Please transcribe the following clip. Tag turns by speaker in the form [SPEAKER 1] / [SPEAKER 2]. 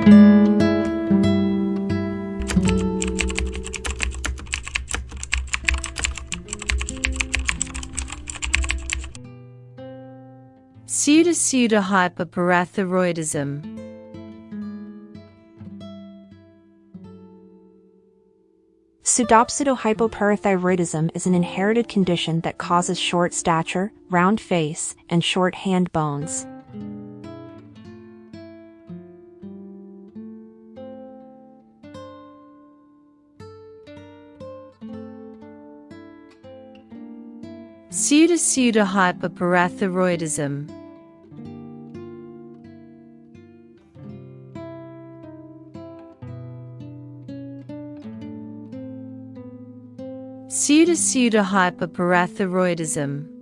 [SPEAKER 1] Pseudopseudohypoparathyroidism.
[SPEAKER 2] Pseudopseudohypoparathyroidism is an inherited condition that causes short stature, round face, and short hand bones.
[SPEAKER 1] Pseudopseudohypoparathyroidism. Pseudopseudohypoparathyroidism.